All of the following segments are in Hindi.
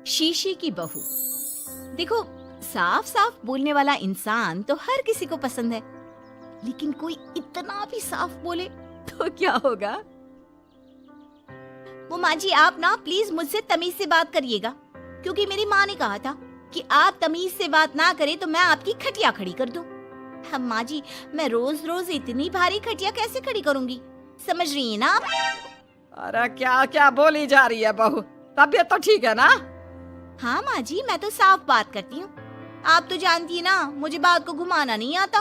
शीशे की बहू। देखो, साफ साफ बोलने वाला इंसान तो हर किसी को पसंद है, लेकिन कोई इतना भी साफ बोले तो क्या होगा? वो माँ जी, आप ना प्लीज मुझसे तमीज से बात करिएगा, क्योंकि मेरी माँ ने कहा था कि आप तमीज से बात ना करें तो मैं आपकी खटिया खड़ी कर दूं। हम माँ जी, मैं रोज रोज इतनी भारी खटिया कैसे खड़ी करूंगी, समझ रही है ना आप? अरे क्या क्या बोली जा रही है बहू, तबीयत तो ठीक है ना? हाँ माँ जी, मैं तो साफ बात करती हूँ। आप तो जानती है ना, मुझे बात को घुमाना नहीं आता।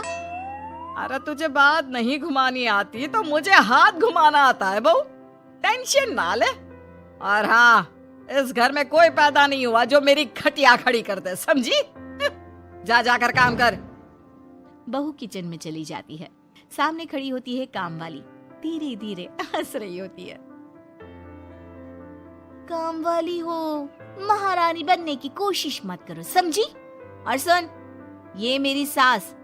अरे तुझे बात नहीं घुमानी आती तो मुझे हाथ घुमाना आता है बहू, टेंशन ना ले। और हाँ, इस घर में कोई पैदा नहीं हुआ जो मेरी खटिया खड़ी कर दे, समझी? जा जाकर काम कर। बहू किचन में चली जाती है। सामने खड़ी होती है काम वाली, धीरे धीरे हंस रही होती है। काम वाली हो, महारानी बनने की कोशिश मत करो, समझी? और सुन, ये मेरी सास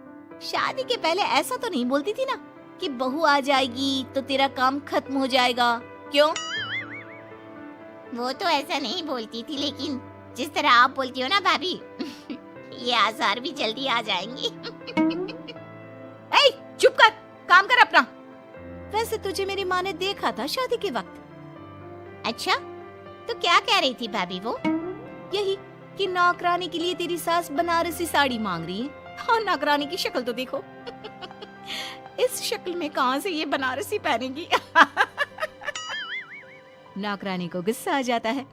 शादी के पहले ऐसा तो नहीं बोलती थी ना कि बहू आ जाएगी तो तेरा काम खत्म हो जाएगा, क्यों? वो तो ऐसा नहीं बोलती थी, लेकिन जिस तरह आप बोलती हो ना भाभी, ये आसार भी जल्दी आ जाएंगे। ए, चुप कर, काम कर अपना। वैसे तुझे मेरी माँ ने देखा था शादी के वक्त। अच्छा, तो क्या कह रही थी भाभी वो? यही कि नौकरानी के लिए तेरी सास बनारसी साड़ी मांग रही है। और नौकरानी की शक्ल तो देखो। इस शक्ल में कहां से ये बनारसी पहनेगी? नौकरानी को गुस्सा आ जाता है।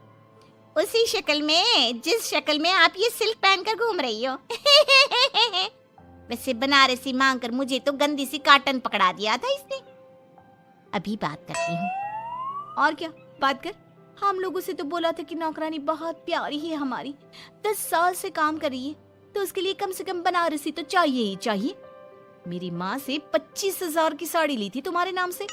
उसी शक्ल में जिस शक्ल में आप ये सिल्क पहनकर घूम रही हो। वैसे बनारसी मांगकर मुझे तो गंदी सी काटन पकड़ा दिया था इसने। अभी बात करती हूँ। और क्या बात कर? हम लोगों से तो बोला था कि नौकरानी बहुत प्यारी है हमारी, 10 साल से काम कर रही है, तो उसके लिए कम से कम बनारसी तो चाहिए ही चाहिए। मेरी माँ से 25,000 की साड़ी ली थी तुम्हारे नाम से।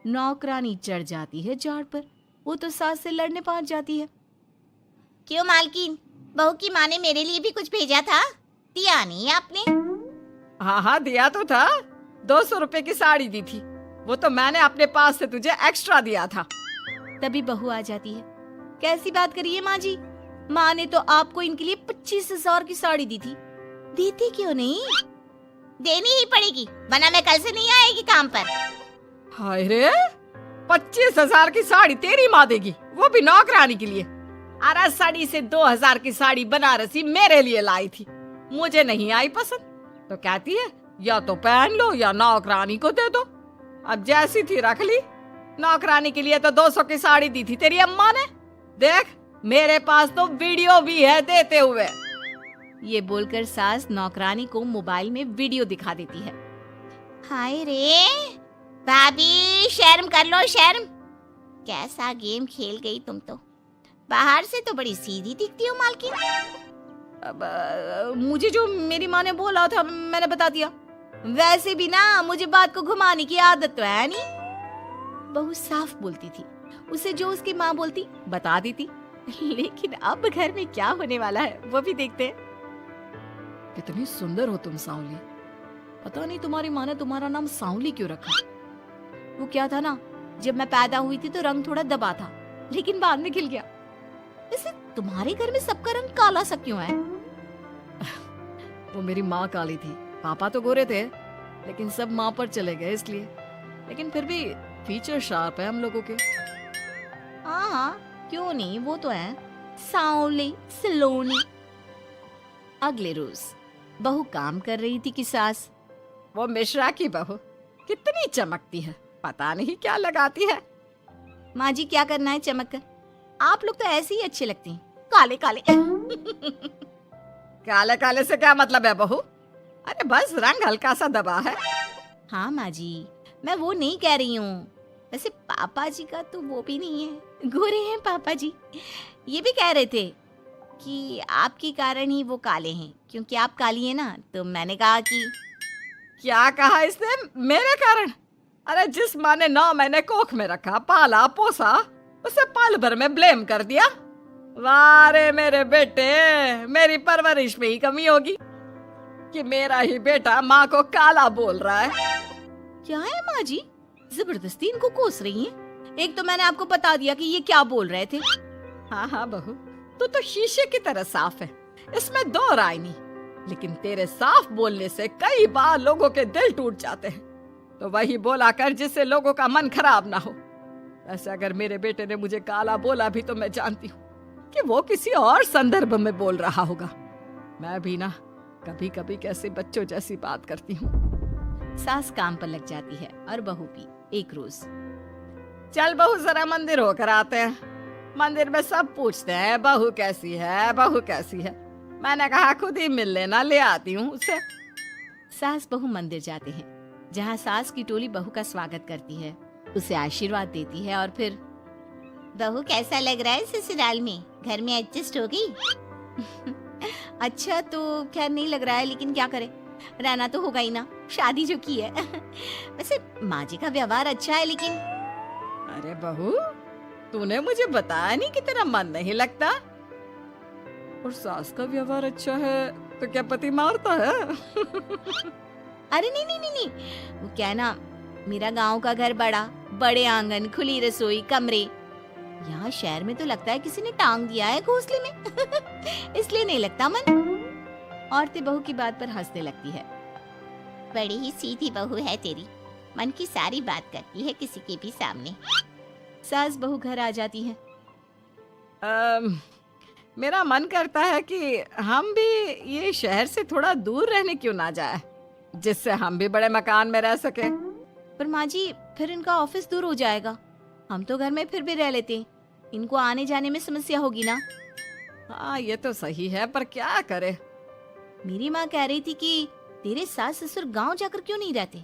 नौकरानी चढ़ जाती है झाड़ पर। वो तो सास से लड़ने पहुंच जाती है। क्यों मालकिन, बहू की माँ ने मेरे लिए भी कुछ भेजा था, दिया नहीं आपने? हाँ हाँ, दिया तो था। 200 रुपए की साड़ी दी थी, वो तो मैंने अपने पास से तुझे एक्स्ट्रा दिया था। तभी बहू आ जाती है। कैसी बात करिए माँ जी, माँ ने तो आपको इनके लिए 25,000 की साड़ी दी थी, देती क्यों नहीं? देनी ही पड़ेगी, वरना मैं कल से नहीं आएगी काम पर। हाय रे, 25,000 की साड़ी तेरी माँ देगी, वो भी नौकरानी के लिए? अरे साड़ी से 2,000 की साड़ी बनारसी मेरे लिए लाई थी, मुझे नहीं आई पसंद, तो कहती है या तो पहन लो या नौकरानी को दे दो। अब जैसी थी रख ली। नौकरानी के लिए तो 200 की साड़ी दी थी तेरी अम्मा ने। देख, मेरे पास तो वीडियो भी है देते हुए। ये बोलकर सास नौकरानी को मोबाइल में वीडियो दिखा देती है। हाय रे भाभी, शर्म कर लो शर्म। कैसा गेम खेल गई तुम तो। बाहर से तो बड़ी सीधी दिखती हो मालकिन। अब मुझे जो मेरी माँ ने बोला था मैंने बता दिया। वैसे भी ना मुझे बात को घुमाने की आदत तो है नहीं। बहू साफ बोलती थी, उसे जो उसकी माँ बोलती बता देती। लेकिन अब घर में क्या होने वाला है वो भी देखते हैं। कितनी सुंदर हो तुम सांवली। पता नहीं तुम्हारी माँ ने तुम्हारा नाम सांवली क्यों रखा। वो क्या था ना, जब मैं पैदा हुई थी तो रंग थोड़ा दबा था, लेकिन बाद में खिल गया। वैसे तुम्हारे घर में सबका रंग काला सा क्यों है? वो मेरी माँ काली थी, पापा तो गोरे थे, लेकिन सब माँ पर चले गए इसलिए। लेकिन फिर भी फीचर शार्प है हम लोगों के। हाँ हाँ, क्यों नहीं, वो तो है सांवली सलोनी। अगले रोज बहू काम कर रही थी कि सास, वो मिश्रा की बहू कितनी चमकती है, पता नहीं क्या लगाती है। माँ जी क्या करना है चमक कर, आप लोग तो ऐसे ही अच्छे लगते हैं, काले काले। काले काले से क्या मतलब है बहू? अरे बस रंग हल्का सा दबा है। हाँ माँ जी, मैं वो नहीं कह रही हूँ। वैसे पापा जी का तो वो भी नहीं है, गोरे हैं पापा जी। ये भी कह रहे थे कि आपके कारण ही वो काले हैं, क्योंकि आप काली हैं ना। तो मैंने कहा कि क्या कहा इसने मेरे कारण? अरे जिस माँ ने 9 महीने कोख में रखा, पाला पोसा, उसे पल भर में ब्लेम कर दिया। वाह रे मेरे बेटे, मेरी परवरिश में ही कमी होगी कि मेरा ही बेटा माँ को काला बोल रहा है। क्या है माँ जी, जबरदस्ती इनको कोस रही हैं? एक तो मैंने आपको बता दिया कि ये क्या बोल रहे थे। हाँ हाँ बहू, तू तो शीशे की तरह साफ है, इसमें दो राय नहीं। लेकिन तेरे साफ बोलने से कई बार लोगों के दिल टूट जाते हैं। तो वही बोला कर जिससे लोगों का मन खराब ना हो। वैसे अगर मेरे बेटे ने मुझे काला बोला भी तो मैं जानती हूँ कि वो किसी और संदर्भ में बोल रहा होगा। मैं भी ना कभी कभी कैसे बच्चों जैसी बात करती हूँ। सास काम पर लग जाती है और बहू भी। एक रोज चल बहू जरा मंदिर होकर आते हैं। मंदिर में सब पूछते हैं बहू कैसी है, बहू कैसी है। मैंने कहा खुद ही मिल लेना, ले आती हूँ उसे। सास बहू मंदिर जाते हैं, जहाँ सास की टोली बहू का स्वागत करती है, उसे आशीर्वाद देती है और फिर बहू कैसा लग रहा है ससुराल में? घर में एडजस्ट हो गई? अच्छा तो खैर नहीं लग रहा है, लेकिन क्या करे, रहना तो होगा ही ना, शादी जो की है। वैसे माँ जी का व्यवहार अच्छा है, लेकिन अरे बहू, तूने मुझे बताया नहीं कि तेरा मन नहीं लगता। और सास का व्यवहार अच्छा है तो क्या पति मारता है? अरे नहीं नहीं नहीं नहीं, वो क्या है ना, मेरा गांव का घर बड़ा, बड़े आंगन, खुली रसोई, कमरे। यहाँ शहर में तो लगता है किसी ने टांग दिया है घोंसले में। इसलिए नहीं लगता मन। औरतें बहू की बात पर हंसने लगती है। बड़ी ही सीधी बहू है तेरी, मन की सारी बात करती है किसी के भी सामने। सास बहू घर आ जाती है। मेरा मन करता है कि हम भी ये शहर से थोड़ा दूर रहने क्यों ना जाए, जिससे हम भी बड़े मकान में रह सके। पर माँ जी, फिर इनका ऑफिस दूर हो जाएगा। हम तो घर में फिर भी रह लेते हैं, इनको आने जाने में समस्या होगी ना। हाँ ये तो सही है, पर क्या करे। मेरी माँ कह रही थी कि तेरे सास ससुर गांव जाकर क्यों नहीं रहते,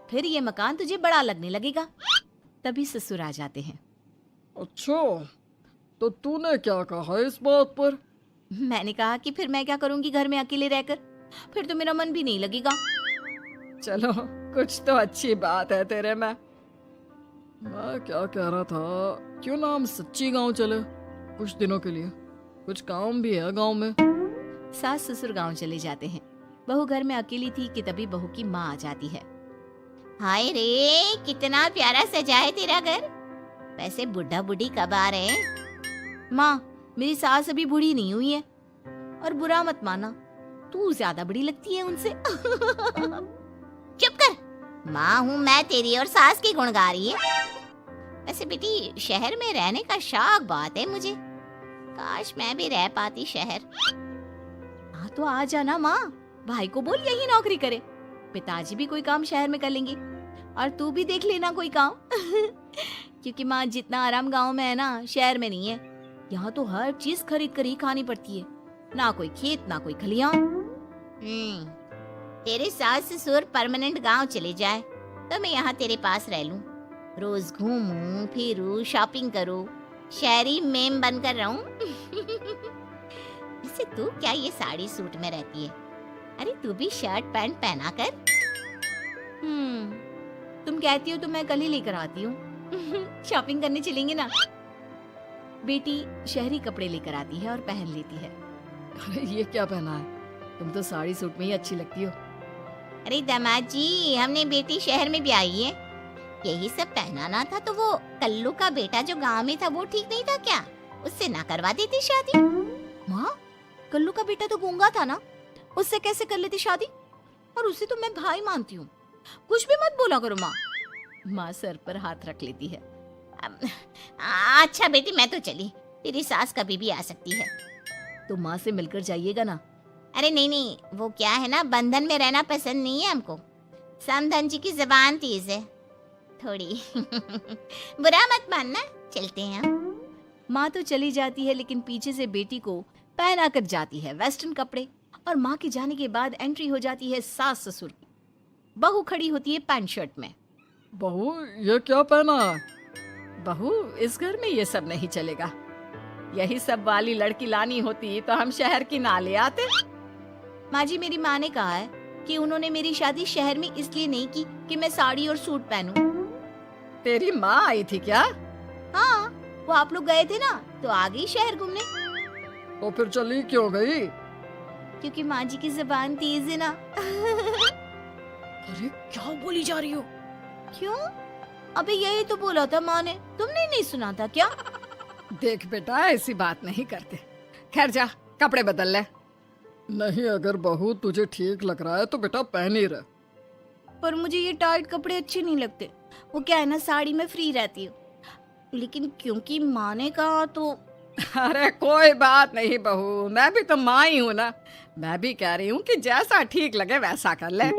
फिर ये मकान तुझे बड़ा लगने लगेगा। तभी ससुर आ जाते हैं। अच्छा, तो तूने क्या कहा इस बात पर? मैंने कहा कि फिर मैं क्या करूंगी घर में अकेले रहकर, फिर तो मेरा मन भी नहीं लगेगा। चलो कुछ तो अच्छी बात है तेरे में। मैं क्या कह रहा था, क्यों ना हम सच्ची गांव चले कुछ दिनों के लिए, कुछ काम भी है गांव में। सास ससुर गांव चले जाते हैं। बहू घर में अकेली थी कि तभी बहू की माँ आ जाती है। हाय रे, कितना प्यारा सजा है तेरा घर। वैसे बुढ़ा बुढ़ी कब आ रहे हैं? माँ, मेरी सास अभी बूढ़ी नहीं हुई है, और बुरा मत माना, तू ज्यादा बड़ी लगती है उनसे। चुप कर, माँ हूँ मैं तेरी और सास की गुण गा रही है। वैसे बेटी, शहर में रहने का शौक बहुत है मुझे, काश मैं भी रह पाती शहर। हाँ तो आ जाना माँ, भाई को बोल यही नौकरी करे, पिताजी भी कोई काम शहर में कर लेंगे, और तू भी देख लेना कोई काम। क्योंकि माँ, जितना आराम गांव में है ना, शहर में नहीं है। यहाँ तो हर चीज खरीद कर ही खानी पड़ती है, ना कोई खेत ना कोई खलिहान। तेरे सास ससुर परमानेंट गांव चले जाए तो मैं यहाँ तेरे पास रह लूं, रोज घूमूं फिरूं, शॉपिंग करूं, शहरी मेम बनकर रहूं। वैसे तू क्या ये साड़ी सूट में रहती है? अरे तू भी शर्ट पैंट पहना कर। तुम कहती हो तो मैं कल ही लेकर आती हूँ। शॉपिंग करने चलेंगे ना। बेटी शहरी कपड़े लेकर आती है और पहन लेती है। अरे ये क्या पहना है, तुम तो साड़ी सूट में ही अच्छी लगती हो। अरे दामाद जी, हमने बेटी शहर में भी आई है, यही सब पहनाना था। तो वो कल्लू का बेटा जो गांव में था, वो ठीक नहीं था क्या? उससे ना करवा देती शादी? माँ, कल्लू का बेटा तो गूंगा था ना, उससे कैसे कर लेती शादी? और उसे तो मैं भाई मानती हूँ, कुछ भी मत बोला करो माँ। माँ सर पर हाथ रख लेती है। अच्छा बेटी, मैं तो चली, तेरी सास कभी भी आ सकती है। तो माँ से मिलकर जाइएगा ना। अरे नहीं नहीं, वो क्या है ना, बंधन में रहना पसंद नहीं है हमको। समधन जी की जबान तेज है थोड़ी। बुरा मत मानना, चलते हैं हम। माँ तो चली जाती है, लेकिन पीछे से बेटी को पहना कर जाती है वेस्टर्न कपड़े, और माँ के जाने के बाद एंट्री हो जाती है सास ससुर की। बहू खड़ी होती है पैंट शर्ट में। बहू ये क्या पहना है? बहू, इस घर में ये सब नहीं चलेगा। यही सब वाली लड़की लानी होती तो हम शहर की ना ले आते। माँ जी, मेरी माँ ने कहा है कि उन्होंने मेरी शादी शहर में इसलिए नहीं की कि मैं साड़ी और सूट पहनूं। तेरी माँ आई थी क्या? हाँ, वो आप लोग गए थे ना, तो आ गई शहर घूमने। तो फिर चली क्यों गई? क्योंकि माँ जी की जुबान तेज है ना। अरे क्या बोली जा रही हो? क्यों? अबे यही तो बोला था माँ ने, तुमने नहीं सुना था क्या? देख बेटा, ऐसी बात नहीं करते। खैर जा कपड़े बदल ले। नहीं, अगर बहू तुझे ठीक लग रहा है तो बेटा पहन ही रहे। पर मुझे ये टाइट कपड़े अच्छे नहीं लगते। वो क्या है ना, साड़ी में फ्री रहती हूँ, लेकिन क्योंकि माँ ने कहा तो। अरे कोई बात नहीं बहू, मैं भी तो माँ ही हूँ ना। मैं भी कह रही हूँ कि जैसा ठीक लगे वैसा कर ले।